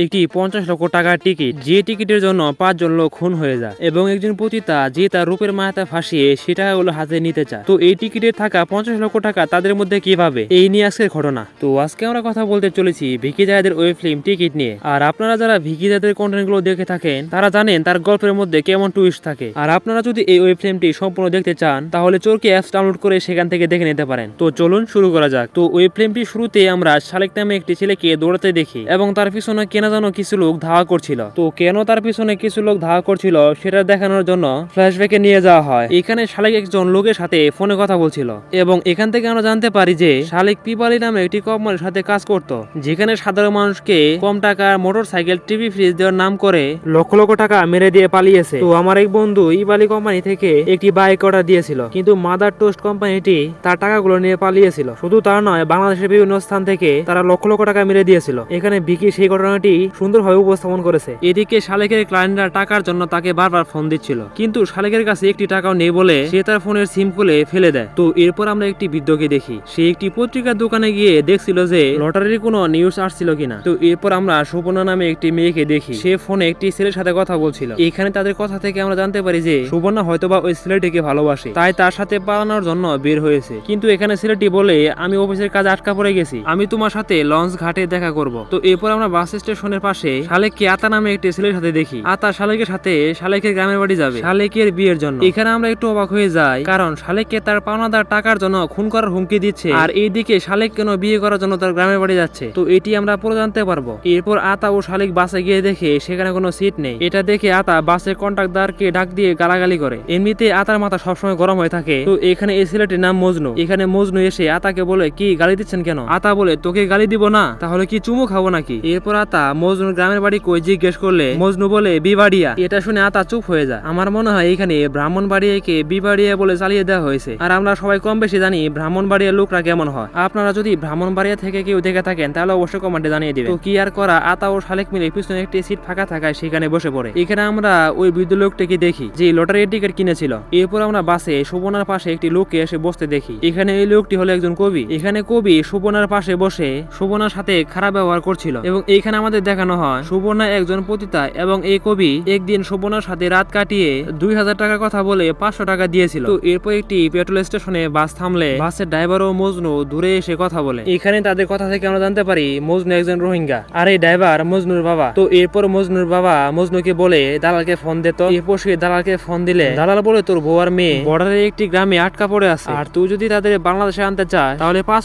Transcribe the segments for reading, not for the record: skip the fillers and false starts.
একটি 50 লক্ষ টাকার টিকিট, যে টিকিটের জন্য 5 জন লোক খুন হয়ে যায় এবং একজন পতিতা যে তার রূপের মায়াতে ফাঁসিয়ে সেটা হলো হাতে নিতে চায়। তো এই টিকিটে থাকা 50 লক্ষ টাকা তাদের মধ্যে কিভাবে, এই নিয়ে আজকের ঘটনা। তো আজকে আমরা কথা বলতে চলেছি ভিকি জায়েদের ওয়েব ফিল্ম টিকিট নিয়ে। আর আপনারা যারা ভিকি জায়েদের কন্টেন্ট গুলো দেখে থাকেন তারা জানেন তার গল্পের মধ্যে কেমন টুইস্ট থাকে। আর আপনারা যদি এই ওয়েব ফিল্মটি সম্পূর্ণ দেখতে চান তাহলে চরকি অ্যাপস ডাউনলোড করে সেখান থেকে দেখে নিতে পারেন। তো চলুন শুরু করা যাক। তো ওয়েব ফিল্মটি শুরুতে আমরা শালিক নামে একটি ছেলেকে দৌড়াতে দেখি এবং তার পিছনে কেনা যেন কিছু লোক ধাওয়া করছিল। তো কেন তার পিছনে কিছু লোক ধাওয়া করছিল সেটা দেখানোর জন্য ফ্ল্যাশব্যাকে নিয়ে যাওয়া হয়। এখানে শালিক একজন লোকের সাথে ফোনে কথা বলছিল এবং এখান থেকে আমরা জানতে পারি যে শালিক পিপালি নামে একটি কোম্পানির সাথে কাজ করত, যেখানে সাধারণ মানুষকে কম টাকার মোটর সাইকেল, টিভি, ফ্রিজ দেওয়ার নাম করে লক্ষ লক্ষ টাকা মেরে দিয়ে পালিয়েছে। তো আমার এক বন্ধু ইবালি কোম্পানি থেকে একটি বাইক অর্ডার দিয়েছিল, কিন্তু মাদার টোস্ট কোম্পানিটি তার টাকাগুলো নিয়ে পালিয়েছিল। শুধু তার নয়, বাংলাদেশের বিভিন্ন স্থান থেকে তারা লক্ষ লক্ষ টাকা মেরে দিয়েছিল। এখানে ভিকি সেই ঘটনাটি সুন্দরভাবে উপস্থাপন করেছে। এদিকে শালিকের ক্লায়েন্টরা টাকার জন্য তাকে বারবার ফোন দিচ্ছিল, কিন্তু শালিকের কাছে একটি টাকাও নেই বলে সে তার ফোনের সিম খুলে ফেলে দেয়। তো এরপর আমরা একটি বৃদ্ধকে দেখি, সে একটি পত্রিকার দোকানে গিয়ে দেখছিল যে লটারির কোনো নিউজ আসছিল কিনা। তো এরপর আমরা সুবর্ণা নামে একটি মেয়েকে দেখি, সে ফোনে একটি ছেলের সাথে কথা বলছিল। এখানে তাদের কথা থেকে আমরা জানতে পারি যে সুবর্ণা হয়তোবা ওই ছেলেটিকে ভালোবাসে, তাই তার সাথে পালানোর জন্য বের হয়েছে। কিন্তু এখানে ছেলেটি বলে, আমি অফিসের কাজে আটকা পড়ে গেছি, আমি তোমার সাথে লঞ্চ ঘাটে দেখা করব। তো এরপর আমরা বাস স্টেশনের পাশে শালেককে আতা নামে একটি ছেলের সাথে দেখি। আতা শালেকের সাথে শালেকের গ্রামের বাড়ি যাবে শালেকের বিয়ের জন্য। এখানে আমরা একটু অবাক হয়ে যাই, কারণ শালেককে তার পাওনাদার টাকার জন্য খুন করার হুমকি দিচ্ছে, আর এইদিকে শালেক কেন বিয়ে করার জন্য তার গ্রামের বাড়ি যাচ্ছে। তো এটি আমরা পুরো জানতে পারবো। এরপর আতা ও শালেক বাসে গিয়ে দেখে সেখানে কোনো সিট নেই। এটা দেখে আতা বাসের কন্ট্রাক্টরকে ডাক দিয়ে গালাগালি করে। এমনিতে আতার মাথা সবসময় গরম হয়ে থাকে। তো এখানে এই ছেলেটির নাম মজনু। এখানে মজনু এসে আতাকে বলে, কি গালি দিচ্ছেন কেন? আতা বলে, তোকে গালি দিব না তাহলে কি চুমু খাবো নাকি? এরপর আতা মজনুর গ্রামের বাড়ি কই জিজ্ঞেস করলে মজনু বলে বিবাড়িয়া। এটা শুনে আতা চুপ হয়ে যায়। আমার মনে হয় এখানে ব্রাহ্মণবাড়িয়াকে বিবাড়িয়া বলে চালিয়ে দেওয়া হয়েছে। আর আমরা সবাই কম বেশি জানি ব্রাহ্মণবাড়িয়ার লোকরা কেমন হয়। আপনারা যদি ব্রাহ্মণবাড়িয়া থেকে কেউ দেখে থাকেন তাহলে অবশ্যই কমেন্টে জানিয়ে দিবেন। তো কি আর করা, আতা ও শালেক মিলে পিছনে একটি সিট ফাঁকা থাকায় সেখানে বসে পড়ে। এখানে আমরা ওই বৃদ্ধ লোকটিকে দেখি যে লটারির টিকিট কিনেছিল। এরপর আমরা বাসে সুবর্ণার পাশে একটি লোককে এসে বসতে দেখি। এখানে এই লোকটি হলো একজন কবি। এখানে কবি সুবর্ণার পাশে বসে সুবর্ণার সাথে খারাপ ব্যবহার করছিল এবং এইখানে আমাদের দেখানো হয় সুবর্ণা একজন পতিতা এবং এই কবি একদিন সুবর্ণার সাথে রাত কাটিয়ে 2000 টাকার কথা বলে 500 টাকা দিয়েছিল। তো এরপর একটি পেট্রোল স্টেশনে বাস থামলে বাসের ড্রাইভার ও মজনু দূরে এসে কথা বলে। এখানে তাদের কথা থেকে আমরা জানতে পারি মজনু একজন রোহিঙ্গা আর এই ড্রাইভার মজনুর বাবা। তো এরপর মজনুর বাবা মজনুকে বলে দালালকে ফোন দিত। এরপর সে দালালকে ফোন দিলে দালাল বলে, তোর বউ আর মেয়ে বর্ডারের একটি গ্রামে আটকা পড়ে আছে, আর তুই যদি তাদের বাংলাদেশে আনতে চাস তাহলে 5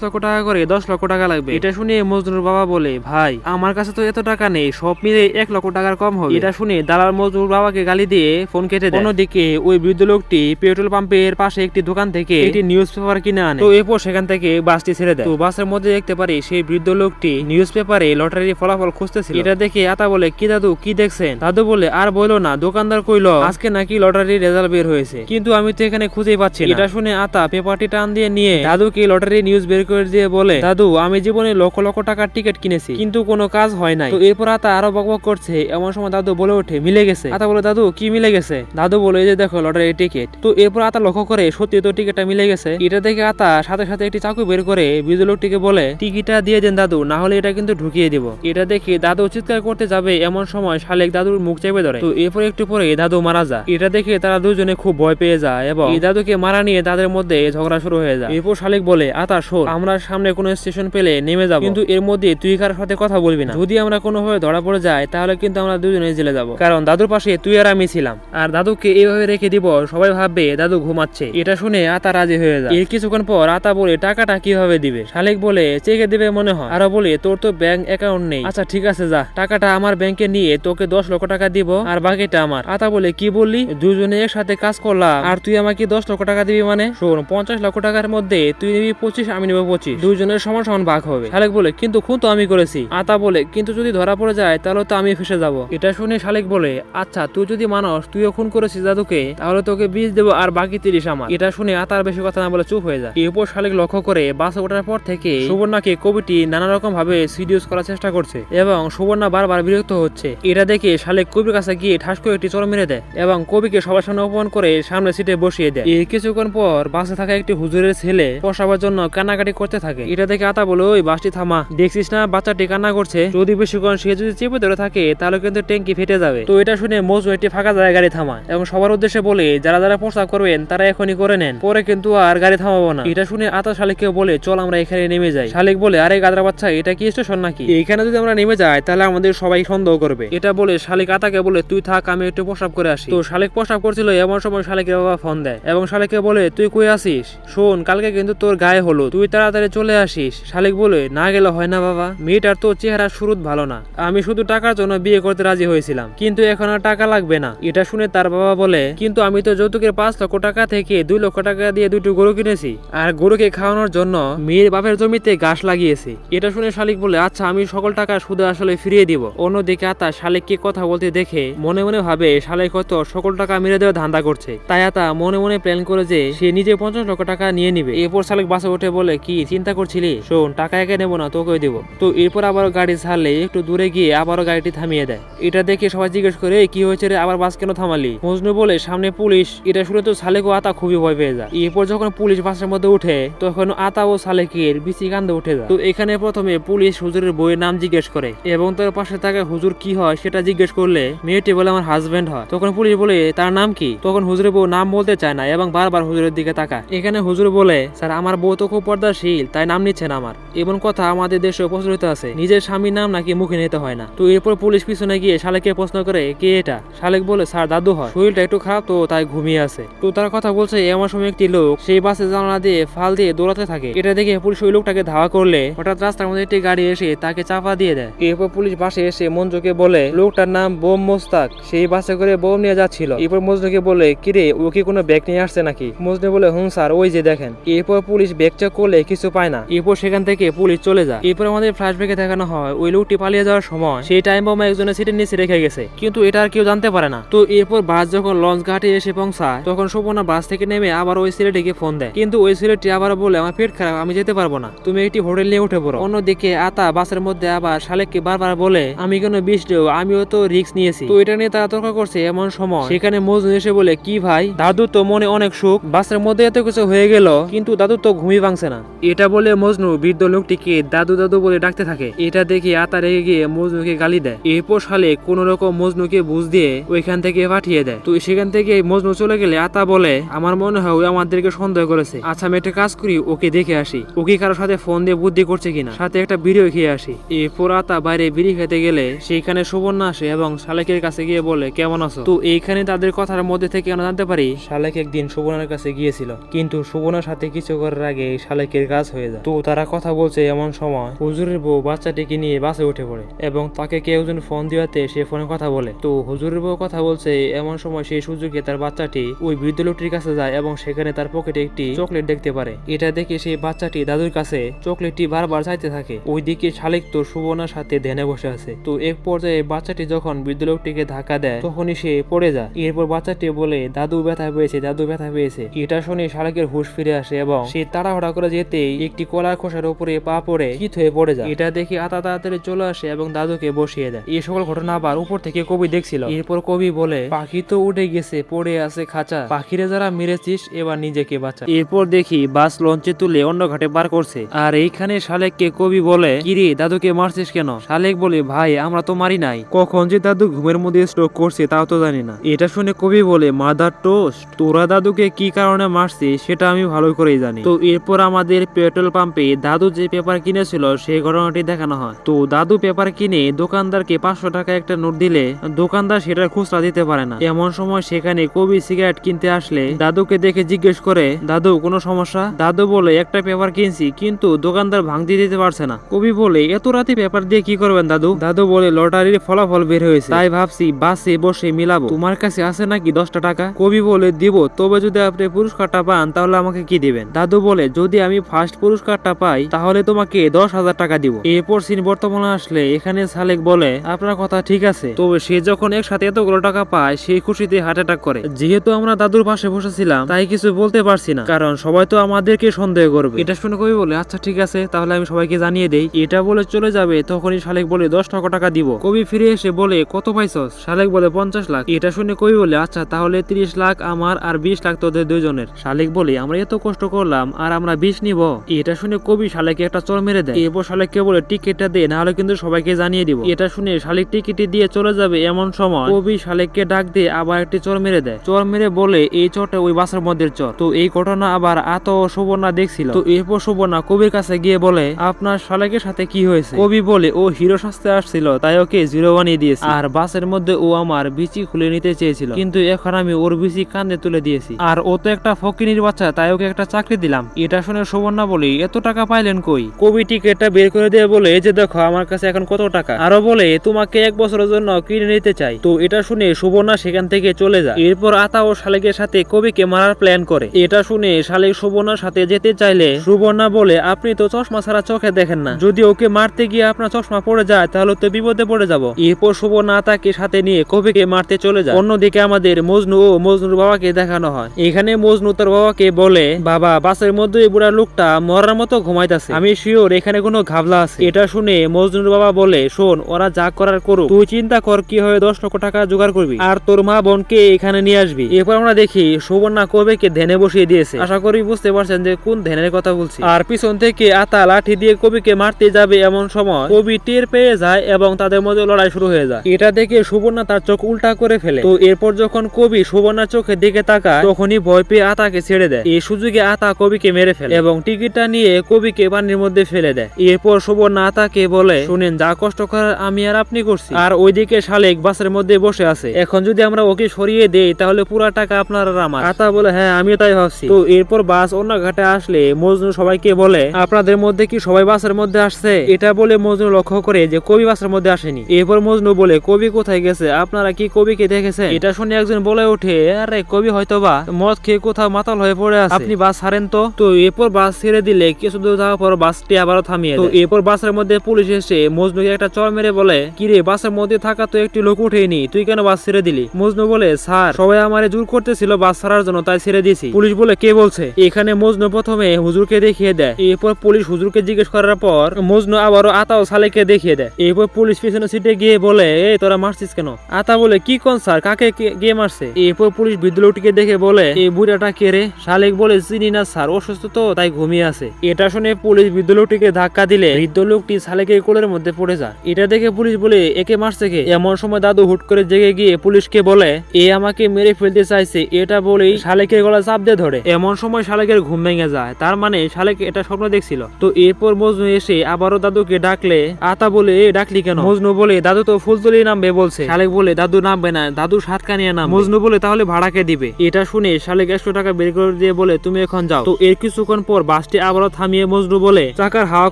লক্ষ টাকা করে 10 লক্ষ টাকা লাগবে। এটা শুনে মজনুর বাবা বলে, ভাই আমার কাছে তো এত টাকা নেই, সব মিলে 1 লক্ষ টাকার কম হবে। এটা শুনে দালাল মজনুর বাবাকে গালি দিয়ে ফোন কেটে দেয়। অন্যদিকে ওই বৃদ্ধ লোকটি পেট্রোল পাম্পের পাশে একটি দোকান থেকে একটি নিউজ পেপার কিনে আনে। তো এরপর সেখান থেকে বাসটি ছেড়ে দেয়। তো বাসের মধ্যে দেখতে পারি সেই বৃদ্ধ লোকটি নিউজ পেপারে লটারির ফলাফল খুঁজতেছিল। এটা দেখে আতা বলে, কি দাদু কি দেখছেন? দাদু বলে, আর বলো না, দোকানদার কইলো আজকে নাকি লটারির রেজাল্ট বের হয়েছে, কিন্তু আমি তো এখানে খুঁজেই পাচ্ছি না। এটা শুনে আতা পেপারটি টান দিয়ে নিয়ে দাদুকে লটারি নিউজ বের করে দিয়ে বলে, দাদু আমি জীবনে লক্ষ লক্ষ টাকার টিকিট কিনেছি, কিন্তু কোনো কাজ হয় নাই। তো এরপর আতা আরো বকবক করছে। এমন সময় দাদু বলে ওঠে, মিলে গেছে। আতা বলে, দাদু কি মিলে গেছে? দাদু বলে, এই যে দেখো লটারির টিকিট। তো এরপর আতা লক্ষ্য করে সত্যি তো টিকিটটা মিলে গেছে। এটা দেখে আতা সাথে সাথে একটি চাকু বের করে বৃদ্ধ লোকটিকে বলে, টিকিটটা দিয়ে দেন দাদু, না হলে এটা কিন্তু ঢুকিয়ে দিব। এটা দেখে দাদু চিৎকার করতে যাবে, এমন সময় শালেক দাদুর মুখ চেপে ধরে। তো এরপর একটু পরে দাদু মারা যায়। এটা দেখে তারা দুজনে খুব ভয় পেয়ে যায় এবং এই দাদুকে মারা নিয়ে তাদের মধ্যে ঝগড়া শুরু হয়ে যায়। এরপর শালেক বলে, আতা শোন, আমরা সামনে কোনো স্টেশন পেলে নেমে যাব, কিন্তু এর মধ্যে তুই কারোর সাথে কথা বলবি না। যদি আমরা কোনোভাবে ধরা পড়ে যায় তাহলে কিন্তু আমরা দুজনে জেলে যাব, কারণ দাদুর পাশে তুই আর আমি ছিলাম, আর দাদুকে এইভাবে রেখে দিব সবাই ভাববে দাদু ঘুমাচ্ছে। এটা শুনে আতা রাজি হয়ে যায়। এর কিছুক্ষণ পর আতা বলে, টাকাটা কিভাবে দিবে? শালেক বলে, চেকে দিবে মনে হয়। আরো বলে, তোর তো ব্যাংক অ্যাকাউন্ট নেই। আচ্ছা ঠিক আছে, যা, টাকাটা আমার ব্যাংকে নিয়ে তোকে 10 লক্ষ টাকা দিব, আর বাকিটা আমার। আতা বলে, কি বললি? দুজনে একসাথে কাজ করলাম আর তুই আমাকে 10 লক্ষ টাকা দিবি মানে? শোন, 50 লক্ষ টাকার মধ্যে তুই নিবি 25, আমি নেবো 25, দুজনের সমান সমান ভাগ হবে। শালেক বলে, কিন্তু খুন তো আমি করেছি। আতা বলে, কিন্তু যদি ধরা পড়ে যায় তাহলে তো আমি ফেসে যাব। এটা শুনে শালেক বলে, আচ্ছা তুই যদি মানস তুইও খুন করেছিস দাদুকে, তাহলে তোকে 20 দেবো আর বাকি 30 আমার। এটা শুনে আতার বেশি কথা না বলে চুপ হয়ে যায়। এরপর শালেক লক্ষ্য করে বাসে ওঠার পর থেকে সুবর্ণাকে কবিটি নানা রকম ভাবে সিডিউস করার চেষ্টা করছে এবং সুবর্ণা বারবার বিরক্ত হচ্ছে। এটা দেখে শালেক কবির কাছে গিয়ে ঠাস করে একটি চড় মেরে দেয় এবং কবিকে সবার সামনে অপমান করে সামনে সিটে বসিয়ে দেয়। এই কিছুক্ষণ পর বাসে থাকা একটি হুজুরের ছেলে প্রসাবের জন্য কান্নাকাটি করতে থাকে। এটা দেখে আতা বলে, ওই বাসটি থামা, দেখছিস না বাচ্চাটি কান্না করছে? যদি বেশিক্ষণ সে যদি চেপে ধরে থাকে তাহলে কিন্তু ট্যাঙ্কি ফেটে যাবে। তো এটা শুনে মজনু একটি ফাঁকা জায়গায় গাড়ি থামায় এবং সবার উদ্দেশ্যে বলে যারা যারা প্রস্তাব করবেন তারা এখনই করে নেন, পরে কিন্তু আর গাড়ি থামাবো না। এটা শুনে আতা শালিককে বলে চল আমরা এখানে নেমে যাই। শালিক বলে আরে গাদরা বাচ্চা এটা কি স্টেশন নাকি, এইখানে যদি আমরা নেমে যাই তাহলে আমাদের সবাই সন্দেহ করবে। এটা বলে শালিক আতাকে বলে তুই থাক আমি একটু প্রস্রাব করে আসি। তো শালিক প্রস্রাব করছিল এমন সময় শালিকের বাবা ফোন দেয় এবং শালিককে বলে তুই কই আসিস, শোন কালকে কিন্তু তোর গায়ে হলো, তুই তাড়াতাড়ি চলে আসিস। শালিক বলে না গেলে হয় না বাবা, মেয়েটার তো চেহারা শুরুত ভালো না, আমি শুধু টাকার জন্য বিয়ে করতে রাজি হয়েছিলাম কিন্তু এখন আর টাকা লাগবে না। এটা শুনে তার বাবা বলে কিন্তু আমি তো যৌতুকের 5 লক্ষ টাকা থেকে 2 লক্ষ টাকা দিয়ে 2টি গরু কিনেছি আর গরুকে খাওয়ানোর জন্য মেয়ের বাপের জমিতে ঘাস লাগিয়েছি। এটা শুনে শালিক বলে আচ্ছা আমি সকল টাকা সুদে আসলে ফিরিয়ে দিব। অন্যদিকে আতা শালিককে কথা বলতে দেখে মনে মনে ভাবে শালিক হয়তো সকল টাকা মেরে দেওয়া ধান্দা করছে, তাই আতা মনে মনে প্ল্যান করে যে সে নিজে 50 লক্ষ টাকা নিয়ে নিবে। এরপর শালিক বাসে উঠে বলে কি চিন্তা করছিলি, শোন টাকা একে নেবো না তোকে দিব। তো এরপর আবারও গাড়ি ছাড়লে একটু দূরে গিয়ে আবারও গাড়িটি থামিয়ে দেয়। এটা দেখে সবাই জিজ্ঞেস করে কি হয়েছে রে, আবার বাস কেন থামালি? মজনু বলে সামনে পুলিশ। এটা শুনে তো শালিক ও আতা খুবই ভয় পেয়ে যায়। এরপর যখন পুলিশ বাসের মধ্যে উঠে তখন আতা ও শালিকের বিচি কান্দে উঠে যায়। তো এখানে প্রথমে পুলিশ হুজুরের বইয়ের নাম জিজ্ঞেস করে এবং তার পাশে থাকা হুজুর কি হয় সেটা জিজ্ঞেস করলে মেয়েটি বলে আমার হাজবেন্ড হয়। তখন পুলিশ বলে তার নাম কি? তখন হুজুরের বউ নাম বলতে চায় না এবং বারবার হুজুরের দিকে তাকায়। এখানে হুজুর বলে স্যার আমার বউ তো খুব পর্দাশীল তাই নাম নিচ্ছেন আমার, এমন কথা আমাদের দেশে প্রচলিত আছে, নিজের স্বামীর নাম নাকি মুখে নিতে হয় না। তো এরপর পুলিশ পিছনে গিয়ে শালিককে প্রশ্ন করে কে এটা? শালিক বলে স্যার দাদু হয়, শরীরটা একটু খারাপ তো তাই ঘুমিয়ে আছে। তো তার কথা বলছে এমন সময় একটি লোক সেই বাসে জানালা দিয়ে ফাল দিয়ে দৌড়াতে থাকে। এটা দেখে পুলিশ ওই লোকটাকে ধাওয়া করলে হঠাৎ রাস্তার মধ্যে একটি গাড়ি এসে তাকে চাপা দিয়ে দেয়। এরপর পুলিশ বাসে এসে মঞ্জুকে বলে লোকটার নাম বোম মোস্তাক, সেই বাসে করে বোম নিয়ে যাচ্ছিল। এরপর মজনুকে বলে কিরে ও কি কোনো ব্যাগ নিয়ে আসছে নাকি? মজনু বলে হুম স্যার ওই যে দেখেন। এরপর পুলিশ ব্যাগ চেক করলে কিছু পায় না। এরপর সেখান থেকে পুলিশ চলে যায়। এরপর আমাদের ফ্ল্যাশব্যাকে দেখানো হয় ওই লোকটি পালিয়ে যাওয়ার সময় সেই টাইম বোম একজনের সিটের নিচে রেখে গেছে কিন্তু এটা আর কেউ জানতে পারে না। তো এরপর বাস যখন লঞ্চ ঘাটে এসে পৌঁছায় তখন সুবর্ণা বাস থেকে নেমে আবার ওই ছেলেটিকে ফোন দেয় কিন্তু ওই ছেলেটি আবার বলে আমার পেট খারাপ আমি যেতে পারবো না, তুমি একটি হোটেল নিয়ে উঠে পড়ো। অন্যদিকে আতা বাসের মধ্যে আবার শালিককে বারবার বলে আমি কেন বিষ দেও, আমিও তো রিস্ক নিয়েছি। তো এটা নিয়ে তারা তর্ক করছে এমন সময় সেখানে মজনু এসে বলে কি ভাই দাদু তো মনে অনেক সুখ, বাসের মধ্যে এত কিছু হয়ে গেল কিন্তু দাদু তো ঘুমিয়ে ভাঙছে না। এটা বলে মজনু বৃদ্ধ লোকটিকে দাদু দাদু বলে ডাকতে থাকে। এটা দেখে আতা রেগে গিয়ে মজনুকে গালি দেয়। এরপর শালিক কোন রকম মজনুকে বুঝ দিয়ে ওইখান থেকে পাঠিয়ে দেয়। তো সেখান থেকে মজনু চলে গেলে আতা বলে আমার মনে হয় ওই আমাদেরকে সন্দেহ করেছে, আচ্ছা আমি একটা কাজ করি ওকে দেখে আসি, ওকে কারোর সাথে ফোন দিয়ে বুদ্ধি করছে কিনা, সাথে একটা বিড়িও খেয়ে আসি। এরপর আতা বাইরে বিড়ি খেতে গেলে সেইখানে সুবর্ণা আসে এবং শালিকের কাছে গিয়ে বলে কেমন আছো। তো এইখানে তাদের কথার মধ্যে থেকে আমরা জানতে পারি শালিক একদিন সুবর্ণার কাছে গিয়েছিল কিন্তু সুবর্ণার সাথে কিছু করার আগে শালিকের কাজ হয়ে যায়। তো তারা কথা বলছে এমন সময় হুজুরের বউ বাচ্চাটিকে নিয়ে বাসে উঠে পড়ে এবং তাকে কেউ একজন ফোন দিওয়াতে সে ফোনে কথা বলে। তো হুজুরের বউ কথা বলছে এমন সময় সেই সুযোগে তার বাচ্চাটি ওই বৃদ্ধ লোকটির কাছে যায় এবং সেখানে তার পকেটে একটি চকলেট দেখতে পারে। এটা দেখে সেই বাচ্চাটি দাদুর কাছে চকলেটটি বারবার চাইতে থাকে। ওইদিকে শালিক তো সুবর্ণার সাথে ধ্যানে বসে আছে। তো এক পর্যায়ে বাচ্চাটি যখন বৃদ্ধ লোকটিকে ধাক্কা দেয় তখনই সে পড়ে যায়। এরপর বাচ্চাটি বলে দাদু ব্যথা পেয়েছে, দাদু ব্যথা পেয়েছে। এটা শুনে শালিকের হুঁশ ফিরে আসে এবং সে তাড়াহুড়া করে যেতেই একটি কলার খোসার উপরে পা পড়ে চিত হয়ে পড়ে যায়। এটা দেখে আতা তাড়াতাড়ি চলে আসে এবং দাদুকে বসিয়ে দেয়। এই সকল ঘটনা আবার উপর থেকে কবি দেখছিল। এরপর কবি বলে পাখি তো উঠে গেছে পড়ে আছে খাঁচা, পাখিরে যারা মেরেছিস এবার নিজেকে বাঁচা। এরপর দেখি বাস লঞ্চে তুলে অন্য ঘাটে পার করছে আর এইখানে শালিককে কবি বলে কিরে দাদুকে মারছিস কেন? শালিক বলে ভাই আমরা তো মারি নাই, কখন যে দাদু ঘুমের মধ্যে স্ট্রোক করছে তাও তো জানি না। এটা শুনে কবি বলে মাদার টোস্ট, তোরা দাদুকে কি কারণে মারছিস সেটা আমি ভালো করেই জানি। তো এরপর আমাদের পেট্রোল পাম্পে দাদু যে পেপার কিনেছিল সেই ঘটনাটি দেখানো হয়। তো দাদু পেপার কিনে দোকানদারকে 500 টাকা একটা নোট দিলে দোকানদার সেটার খুচরা দিতে পারে না। এমন সময় সেখানে কবি সিগারেট কিনতে আসলে দাদুকে দেখে জিজ্ঞেস করে দাদু কোনো সমস্যা? দাদু বলে একটা পেপার কিনছি কিন্তু দোকানদার ভাঙতি দিতে পারছে না। কবি বলে এত রাতে পেপার দিয়ে কি করবেন দাদু? দাদু বলে লটারির ফলাফল বের হয়েছে তাই ভাবছি বাসে বসে মিলাবো, তোমার কাছে আছে নাকি 10টা টাকা? কবি বলে দিব, তবে যদি আপনি পুরস্কারটা পান তাহলে আমাকে কি দিবেন? দাদু বলে যদি আমি ফার্স্ট পুরস্কারটা পাই তাহলে তোমাকে 10,000 টাকা দিব। এরপর সিন বর্তমানে আসলে এখানে শালিক বলে আপনার কথা ঠিক আছে, তবে সে যখন একসাথে এতগুলো টাকা পায় সেই খুশিতে হার্ট অ্যাটাক করে। যেহেতু আমরা দাদুর পাশে বসেছিলাম তাই কিছু বলতে পারছি না কারণ সবাই তো আমাদেরকে সন্দেহ করবে। এটা শুনে কবি বলে আচ্ছা ঠিক আছে তাহলে আমি সবাইকে জানিয়ে দেই। এটা বলে চলে যাবে তখনই শালিক বলে 10 লক্ষ টাকা দিব। কবি ফিরে এসে বলে কত পাইছস? শালিক বলে 50 লাখ। এটা শুনে কবি বলে আচ্ছা তাহলে 30 লাখ আমার আর 20 লাখ তোদের দুইজনের। শালিক বলে আমরা এত কষ্ট করলাম আর আমরা 20 নিব। এটা শুনে কবি শালিককে একটা চড় মেরে দেয়। এরপর শালিককে বলে টিকিটটা দে না হলে কিন্তু সবাইকে জানিয়ে দিব। এটা শুনে শালিক টিকিটি দিয়ে চলে যাবে এমন সময় কবি শালিককে ডাক দিয়ে আবার একটি চর মেরে দেয়। চর মেরে বলে এই চরটা ওই বাসের মধ্যে চর। তো এই ঘটনা আবার আত ও সুবর্ণা দেখছিল। তো এরপর সুবর্ণা কবির কাছে গিয়ে বলে আপনার শালিকের সাথে কি হয়েছে? কবি বলে ও হিরো সাজতে আসছিল, তাই ওকে জিরো বানিয়ে দিয়েছি। আর বাসের মধ্যে ও আমার বিচি খুলে নিতে চেয়েছিল, কিন্তু এখন আমি ওর বিচি কান্দে তুলে দিয়েছি। আর ও তো একটা ফকিনীর বাচ্চা, তাই ওকে একটা চাকরি দিলাম। এটা শুনে সুবর্ণা বলি এত টাকা পাইলেন কই? কবি টিকিটটা বের করে দিয়ে বলে এই যে দেখো আমার কাছে এখন কত টাকা। আরো বলে তোমাকে 1 বছরের জন্য কিনে নিতে চাই। তো এটা শুনে সুবর্ণা সেখান থেকে চলে যায়। এরপর আতা ও শালিকের সাথে কবিকে মারার প্ল্যান করে। এটা শুনে শালিক সুবর্ণার সাথে যেতে চাইলে সুবর্ণা বলে আপনি তো চশমা ছাড়া চোখে দেখেন না, যদি ওকে মারতে গিয়ে আপনার চশমা পড়ে যায় তাহলে তো বিপদে পড়ে যাব। এরপর সুবর্ণা আতাকে সাথে নিয়ে কবিকে মারতে চলে যায়। অন্যদিকে আমাদের মজনু ও মজনুর বাবাকে দেখানো হয়। এখানে মজনু তার বাবাকে বলে বাবা বাসের মধ্যে বুড়া লোকটা মরার মতো ঘুমাইতেছে, আমি শিওর এখানে কোনো ঘাবলা আছে। এটা শুনে মজনুর বাবা বলে শোন ওরা যা করার করুক, তুই চিন্তা কর কি হয় 10 লক্ষ টাকা জোগাড় করবি আর তোর মা বোনকে এখানে নিয়ে আসবি। এরপর আমরা দেখি সুবর্ণা কবিকে ধ্যানে বসিয়ে দিয়েছে। আশা করি বুঝতে পারছেন যে কোন ধ্যানের কথা বলছি। আর পিছন থেকে আতা লাঠি দিয়ে কবিকে মারতে যাবে এমন সময় কবি টের পেয়ে যায় এবং তাদের মধ্যে লড়াই শুরু হয়ে যায়। এটা দেখে সুবর্ণা তার চোখ উল্টা করে ফেলে। তো এরপর যখন কবি সুবর্ণার চোখের দিকে তাকায় তখনই ভয় পেয়ে আতাকে ছেড়ে দেয়। এই সুযোগে আতা কবিকে মেরে ফেলে এবং টিকিটটা নিয়ে কবিকে পানির মধ্যে ফেলে দেয়। এরপর সুবর্ণা আতাকে বলে শুনেন যা কষ্ট করার আমি আর আপনি করছি। আর ওইদিকে শালিক বাসের মধ্যে বসে আছে, এখন যদি আমরা ওকে সরিয়ে দেই তাহলে পুরো টাকা আপনার আর আমার। আতা বলে হ্যাঁ আমিও তাই ভাবছি। তো এরপর বাস অন্য ঘাটে আসলে মজনু সবাইকে বলে আপনাদের মধ্যে কি সবাই বাসের মধ্যে আসছে? এটা বলে মজনু লক্ষ্য করে যে কবি বাসের মধ্যে আসেনি। এরপর মজনু বলে কবি কোথায় গেছে, আপনারা কি কবিকে দেখেছেন? এটা শুনে একজন বলে ওঠে আরে কবি হয়তোবা মদ খেয়ে কোথাও মাতাল হয়ে পড়ে আছে, আপনি বাস ছাড়েন তো। তো এরপর বাস ছেড়ে দিলে কিছু দূর যাওয়ার পর বাসটি আবারও থামিয়ে দেয়। তো এরপর বাসের মধ্যে পুলিশ এসে মজনুকে একটা চর মেরে বলে কিরে বাসের মধ্যে থাকা তো একটি লোক উঠেনি, তুই কেন বাস ছেড়ে দিলি? মজনু বলে স্যার সবাই আমারে জোর করতেছিল বাস ছাড়ার জন্য, তাই ছেড়ে দিয়েছি। পুলিশ বলে কে বলছে? এখানে মজনু প্রথমে হুজুরকে দেখিয়ে দেয়। এরপর পুলিশ হুজুরকে জিজ্ঞেস করার পর মজনু আবারও আতা ও শালিককে দেখিয়ে দেয়। এরপর পুলিশ পিছনে সিটে গিয়ে বলে এই তোরা মারছিস কেন? আতা বলে কি কোন স্যার কাকে গিয়ে মারছে? এরপর পুলিশ বৃদ্ধ লোকটিকে দেখে বলে এই বুড়াটা কে রে? শালিক বলে চিনি না স্যার, অসুস্থ তো তাই ঘুমিয়ে আছে। এটা শুনে পুলিশ বৃদ্ধ লোকটিকে ধাক্কা দিলে বৃদ্ধ লোকটি শালিকের কোলের মধ্যে পড়ে যায়। এটা দেখে পুলিশ বলে একে মারছে কে? এমন সময় দাদু হুট করে জেগে গিয়ে পুলিশকে বলে এ আমাকে মেরে ফেলতে চাইছে। এটা বলেই শালিকের গলা চাপ দিয়ে ধরে। এমন সময় শালিকের ঘুম ভেঙে যায়, তার মানে শালিক এটা স্বপ্ন দেখছিল। তো এরপর মজনু এসে আবারও দাদুকে ডাকলে আতা বলে এ ডাকলি কেন? মজনু বলে দাদু তো ফুলতলি নামবে বলছে। শালিক বলে দাদু নামবে না, দাদু সাতকানিয়া নাম। মজনু বলে তাহলে ভাড়াকে দিবে। এটা শুনে শালিক 100 টাকা বের করে দিয়ে বলে তুমি এখন যাও। তো এর কিছুক্ষণ পর বাসটি আবারও থামিয়ে মজনু বলে চাকার হাওয়া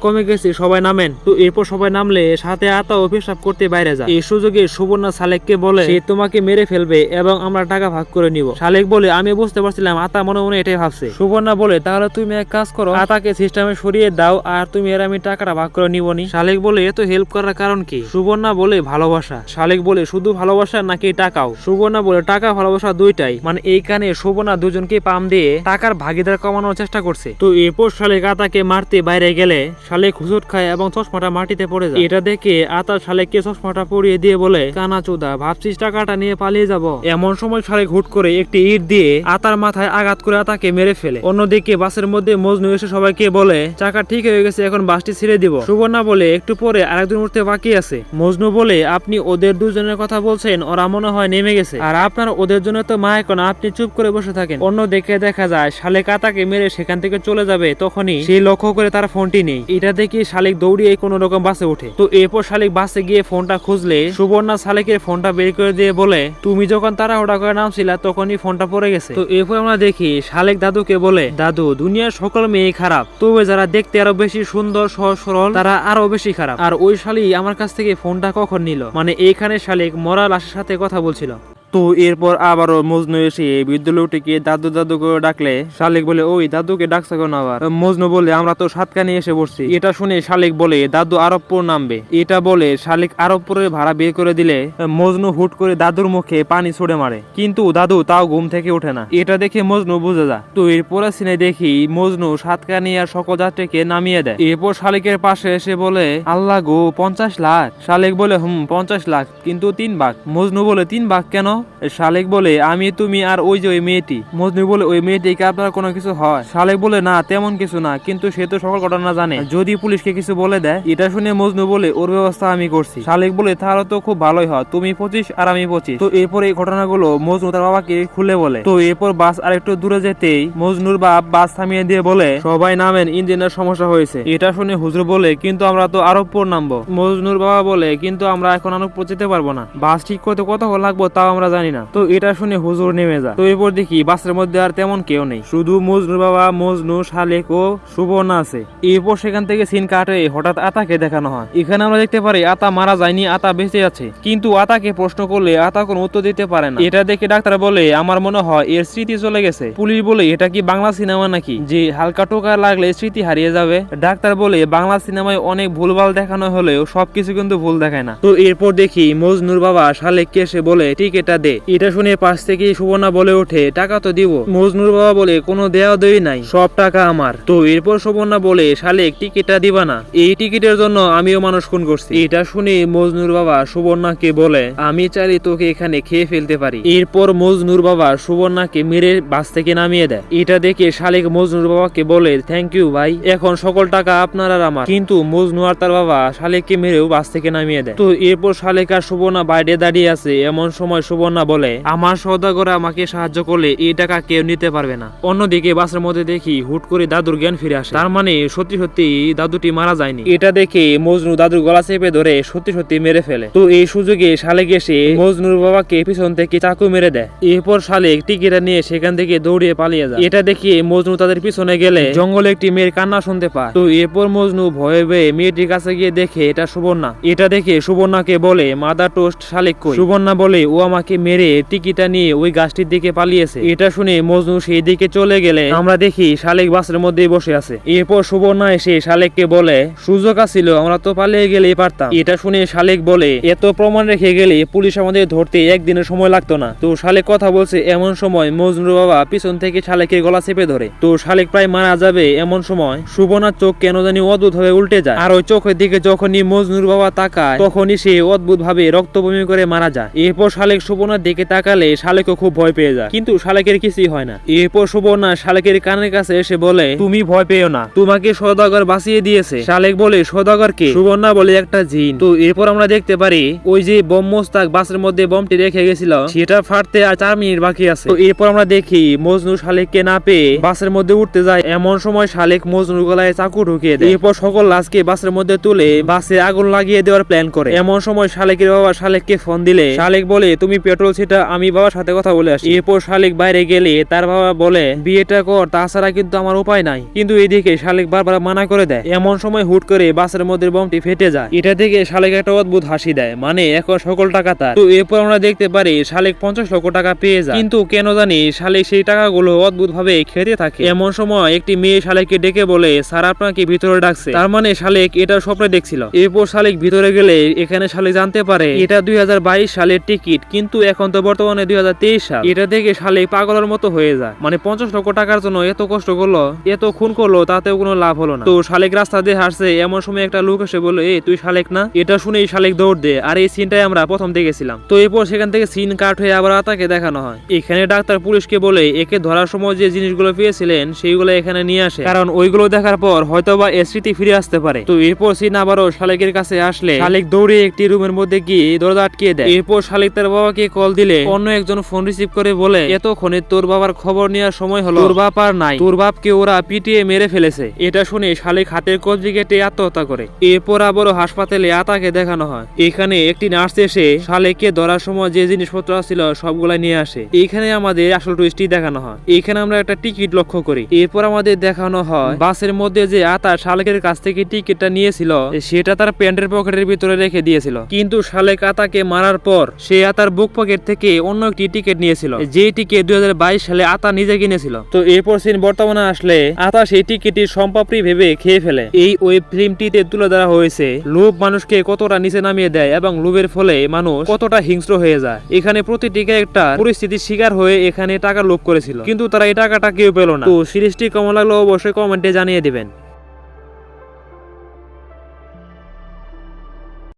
কমে গেছে সবাই নামেন। তো এরপর সবাই নামলে সাথে আতা ও পেশাব করতে বাইরে যায়। এই সুযোগে সুবর্ণা শালিককে বলে সে তোমাকে মেরে ফেলবে এবং আমরা টাকা ভাগ করে নিব। শালিক বলে আমি বুঝতে পারছিলাম আতা মনে মনে এটাই ভাবছে। সুবর্ণা বলে তাহলে তুমি এক কাজ করো, আতাকে সিস্টেমে সরিয়ে দাও আর তুমি আর আমি টাকাটা ভাগ করে নিবনি। শালিক বলে এত হেল্প করার কারণ কি? সুবর্ণা বলে ভালোবাসা। শালিক বলে শুধু ভালোবাসা নাকি টাকাও? সুবর্ণা বলে টাকা ভালোবাসা দুইটাই। মানে এইখানে সুবর্ণা দুজনকে পাম দিয়ে টাকার ভাগিদার কমানোর চেষ্টা করছে। তো এরপর শালিক আতাকে মারতে বাইরে গেলে শালিক হুজুট খায় এবং চশমাটা মাটিতে পড়ে যায়। এটা দেখে আতা শালিককে চশমাটা পরিয়ে দিয়ে বলে কানা চোদা ভাবছিস টাকাটা নিয়ে পালিয়ে যাব? এমন সময় শালিক হুট করে একটি ইট দিয়ে আতার মাথায় আঘাত করে আতাকে মেরে ফেলে। অন্যদিকে বাসের মধ্যে মজনু এসে সবাইকে বলে চাকা ঠিক হয়ে গেছে, এখন বাসটি ছেড়ে দিব। সুবর্ণা বলে একটু পরে আরেকজন উঠতে বাকি আছে। মজনু বলে আপনি ওদের দুজনের কথা বলছেন, ওরা মনে হয় নেমে গেছে আর আপনার ওদের জন্য তো মায় কোন, আপনি চুপ করে বসে থাকেন। অন্যদিকে দেখা যায় শালিক আতাকে মেরে সেখান থেকে চলে যাবে, তখনই সে লক্ষ্য করে তার ফোনটি নেই। এটা দেখে শালিক দৌড়িয়ে কোন রকম বাসে ওঠে। তো এরপর শালিক বাসে গিয়ে ফোনটা খুঁজলে সুবর্ণা শালিকের ফোনটা বের করে দিয়ে বলে তুমি যখন তাড়াহুড়া করে নামছিলা তখনই ফোনটা পড়ে গেছে। তো এরপর আমরা দেখি শালিক দাদুকে বলে দাদু দুনিয়ার সকল মেয়ে খারাপ, তবে যারা দেখতে আরো বেশি সুন্দর সহজ সরল তারা আরো বেশি খারাপ। আর ওই শালি আমার কাছ থেকে ফোনটা কখন নিল? মানে এইখানে শালিক মরা লাশের সাথে কথা বলছিল। তো এরপর আবারও মজনু এসে বৃদ্ধ লোকটিকে দাদু দাদু করে ডাকলে শালিক বলে ওই দাদুকে ডাকছে কেন আবার? মজনু বলে আমরা তো সাতকানি এসে বসছি। এটা শুনে শালিক বলে দাদু আরবপুর নামবে। এটা বলে শালিক আরবপুরের ভাড়া বের করে দিলে মজনু হুট করে দাদুর মুখে পানি ছুড়ে মারে, কিন্তু দাদু তাও ঘুম থেকে ওঠে না। এটা দেখে মজনু বুঝে যায়। তো এরপরে সিনে দেখি মজনু সাতকানি আর সকল যাত্রীকে নামিয়ে দেয়। এরপর শালিকের পাশে এসে বলে আল্লাহ গো 50 লাখ। শালিক বলে 50 লাখ কিন্তু 3 ভাগ। মজনু বলে 3 ভাগ কেন? শালিক বলে আমি, তুমি আর ওই যে ওই মেয়েটি। মজনু বলে ওই মেয়েটিকে আপনার কোনো কিছু হয়? শালিক বলে না তেমন কিছু না, কিন্তু সে তো সকল ঘটনা জানে, যদি পুলিশকে কিছু বলে দেয়। এটা শুনে মজনু বলে ওর ব্যবস্থা আমি করছি। শালিক বলে তাহলে তো খুব ভালোই হয়, তুমি 25 আর আমি 25। তো এরপর এই ঘটনাগুলো মজনু তার বাবাকে খুলে বলে। তো এরপর বাস আরেকটু দূরে যেতেই মজনুর বাপ বাস থামিয়ে দিয়ে বলে সবাই নামেন, ইঞ্জিনের সমস্যা হয়েছে। এটা শুনে হুজুর বলে কিন্তু আমরা তো আরবপুর নামবো। মজনুর বাবা বলে কিন্তু আমরা এখন আরবপুর যেতে পারবো না, বাস ঠিক করতে কতক্ষণ লাগবো তাও আমরা জানি না। তো এটা শুনে হুজুর নেমে যায়। তো এরপর দেখি বাসের মধ্যে আর তেমন কেউ নেই, শুধু মজনুর বাবা, মজনু, শালিক ও সুবর্ণা আছে। এরপর সেখান থেকে সিন কাটে হঠাৎ আতাকে দেখানো হয়। এখানে আমরা দেখতে পারি আতা মারা যায়নি, আতা বেঁচে আছে, কিন্তু আতাকে প্রশ্ন করলে আতা কোনো উত্তর দিতে পারে না। এটা দেখে ডাক্তার বলে আমার মনে হয় এর স্মৃতি চলে গেছে। পুলিশ বলে এটা কি বাংলা সিনেমা নাকি যে হালকা টোকা লাগলে স্মৃতি হারিয়ে যাবে? ডাক্তার বলে বাংলা সিনেমায় অনেক ভুলভাল দেখানো হলেও সবকিছু কিন্তু ভুল দেখায় না। তো এরপর দেখি মজনুর বাবা শালিককে এসে বলে টিকেটটা দে। এটা শুনে পাশ থেকে সুবর্ণা বলে ওঠে টাকা তো দিব। মজনুর বাবা বলে কোনো দেওয়া দেই নাই, সব টাকা আমার। তো এরপর সুবর্ণা বলে শালিক টিকিটটা দিবা না, এই টিকিটের জন্য আমিও মানুষ খুন করছি। এটা শুনে মজনুর বাবা সুবর্ণাকে বলে আমি চাইলে তোকে এখানে খেয়ে ফেলতে পারি। এরপর মজনুর বাবা সুবর্ণাকে মেরে বাস থেকে নামিয়ে দেয়। এটা দেখে শালিক মজনুর বাবাকে বলে থ্যাংক ইউ ভাই, এখন সকল টাকা আপনার আর আমার। কিন্তু মজনু আর তার বাবা শালিককে মেরেও বাস থেকে নামিয়ে দেয়। তো এরপর শালিক আর সুবর্ণা বাইরে দাঁড়িয়ে আছে। এমন সময় সুবর্ণা বলে আমার সওদাগর আমাকে সাহায্য করলে এই টাকা কেউ নিতে পারবে না। অন্যদিকে বাসের মধ্যে দেখি হুট করে দাদুর জ্ঞান ফিরে আসে, তার মানে সত্যি সত্যি দাদুটি মারা যায়নি। এটা দেখে মজনু দাদুর গলা চেপে ধরে সত্যি সত্যি মেরে ফেলে। তো এই সুযোগে শালিক এসে মজনুর বাবাকে পিছন থেকে চাকু মেরে দেয়। এরপর শালিক টিকিটা নিয়ে সেখান থেকে দৌড়িয়ে পালিয়ে যায়। এটা দেখে মজনু তাদের পিছনে গেলে জঙ্গলে একটি মেয়ের কান্না শুনতে পায়। তো এরপর মজনু ভয়ে ভয়ে মেয়েটির কাছে গিয়ে দেখে এটা সুবর্ণা। এটা দেখে সুবর্ণাকে বলে মাদার টোস্ট শালিক কই? সুবর্ণা বলে ও আমাকে মেরে টিকিটা নিয়ে ওই গাছটির দিকে পালিয়েছে। এটা শুনে মজনু সেই দিকে চলে গেলে আমরা দেখি শালিক বাসের মধ্যেই বসে আছে। এরপর সুবর্ণা এসে শালিককে বলে সুযোগ আছিল, আমরা তো পালিয়ে গেলেই পারতাম। এটা শুনে শালিক বলে এত প্রমাণ রেখে গেলে পুলিশ আমাদের ধরতে একদিনের সময় লাগতো না। তো শালিক কথা বলছে এমন সময় মজনুর বাবা পিছন থেকে শালিকের গলা চেপে ধরে। তো শালিক প্রায় মারা যাবে এমন সময় সুবর্ণার চোখ কেন জানি অদ্ভুত ভাবে উল্টে যায়, আর ওই চোখের দিকে যখনই মজনুর বাবা তাকায় তখনই সে অদ্ভুত ভাবে রক্তবমি করে মারা যায়। এরপর শালিক সুবর্ণার দিকে তাকালে শালিকও খুব ভয় পেয়ে যায়, কিন্তু শালিকের কিছুই হয় না। এরপর সুবর্ণা শালিকের কানের কাছে এসে বলে তুমি ভয় পেও না, তোমাকে সওদাগর বাঁচিয়ে দিয়েছে। শালিক বলে সওদাগর কে? সুবর্ণা বলে একটা জিন। তো এরপর আমরা দেখতে পারি ওই যে বম মোস্তাক বাসের মধ্যে বমটি রেখে গেছিল সেটা ফাটতে আর 4 মিনিট বাকি আছে। তো এরপর আমরা দেখি মজনু শালিককে না পেয়ে বাসের মধ্যে উঠতে যায়। এমন সময় শালিক মজনুর গলায় চাকু ঢুকিয়ে দেয়। এরপর সকল লাশকে বাসের মধ্যে তুলে বাসে আগুন লাগিয়ে দেওয়ার প্ল্যান করে। এমন সময় শালিকের বাবা শালিককে ফোন দিলে শালিক বলে তুমি পেট্রোল ছিটা, আমি বাবার সাথে কথা বলে আসি। এরপর শালিক বাইরে গেলে তার বাবা বলে বিয়েটা কর, তাছাড়া কিন্তু আমার উপায় নাই। কিন্তু এদিকে শালিক বারবার মানা করে দেয়। এমন সময় হুট করে বাসের মধ্যে বমটি ফেটে যায়। এটা থেকে শালিক একটা অদ্ভুত হাসি দেয়, মানে এখন সকল টাকা তার। তো এরপর আমরা দেখতে পারি শালিক 50 লক্ষ টাকা পেয়ে যায়, কিন্তু কেন জানি শালিক সেই টাকাগুলো অদ্ভুত ভাবে খেতে থাকে। এমন সময় একটি মেয়ে শালিককে ডেকে বলে স্যার আপনাকে ভিতরে ডাকছে। তার মানে শালিক এটা স্বপ্নে দেখছিল। এরপর শালিক ভিতরে গেলে এখানে শালিক জানতে পারে এটা 2022 সালের টিকিট, কিন্তু এখন তো বর্তমানে 2023 সাল। এটা দেখে শালিক পাগলের মতো হয়ে যায়, মানে 50 লক্ষ টাকার জন্য এত কষ্ট করলো, এত খুন করলো, তাতেও কোনো লাভ হলো না। তো শালিক রাস্তা দিয়ে হাসছে। এমন সময় একটা লোক এসে বলে এই তুই শালিক না? এটা শুনেই শালিক দৌড় দেয়। আর এই সিনটাই আমরা প্রথম দেখেছিলাম। তো এরপর সেখান থেকে সিন কাট হয়ে আবার আতাকে দেখানো হয়। এখানে ডাক্তার পুলিশকে বলে একে ধরার সময় যে জিনিসগুলো পেয়েছিলেন সেইগুলো এখানে নিয়ে আসে, কারণ ওইগুলো দেখার পর হয়তোবা এর স্মৃতি ফিরে আসতে পারে। তো এরপর সিন আবারও শালিকের কাছে আসলে শালিক দৌড়ে একটি রুমের মধ্যে গিয়ে দরজা আটকিয়ে দেয়। এরপর শালিক তার বাবাকে কল দিলে অন্য একজন ফোন রিসিভ করে বলে এতক্ষণে তোর বাবার খবর নেওয়ার সময় হলো, তোর বাপ আর নাই, তোর বাপকে ওরা পিটিয়ে মেরে ফেলেছে। এটা শুনে শালিক হাতের কবজি কেটে আত্মহত্যা করে। এরপর আবারও হাসপাতালে আতাকে দেখানো হয়। এখানে একটি নার্স এসে শালিককে ধরার সময় যে জিনিসপত্র ছিল সবগুলা নিয়ে আসে। এখানে আমাদের আসল টুইস্টই দেখানো হয়। এখানে আমরা একটা টিকিট লক্ষ্য করি। এরপর আমাদের দেখানো হয় বাসের মধ্যে যে আতা শালিকের কাছ থেকে টিকিটটা নিয়েছিল সেটা তার প্যান্টের পকেটের ভিতরে রেখে দিয়েছিল, কিন্তু শালিক আতাকে মারার পর সে আতার বুক পকেট থেকে অন্য একটি টিকিট নিয়েছিল, যে টিকিট 2022 সালে আতা নিজে কিনেছিল। তো এরপর সিন বর্তমানে আসলে আতা সেই টিকিটটি সম্পাপড়ি ভেবে খেয়ে ফেলে। এই ওয়েব ফিল্মটিতে তুলে ধরা হয়েছে লোভ মানুষকে কতটা নিচে নামিয়ে দেয় এবং লোভের ফলে মানুষ কতটা হিংস্র হয়ে যায়। এখানে প্রতিটি ক্যারেক্টার পরিস্থিতির শিকার হয়ে এখানে টাকা লোভ করেছিল, কিন্তু তারা এই টাকাটা কেউ পেল না। তো সিরিজটি কেমন লাগলো অবশ্যই কমেন্টে জানিয়ে দিবেন।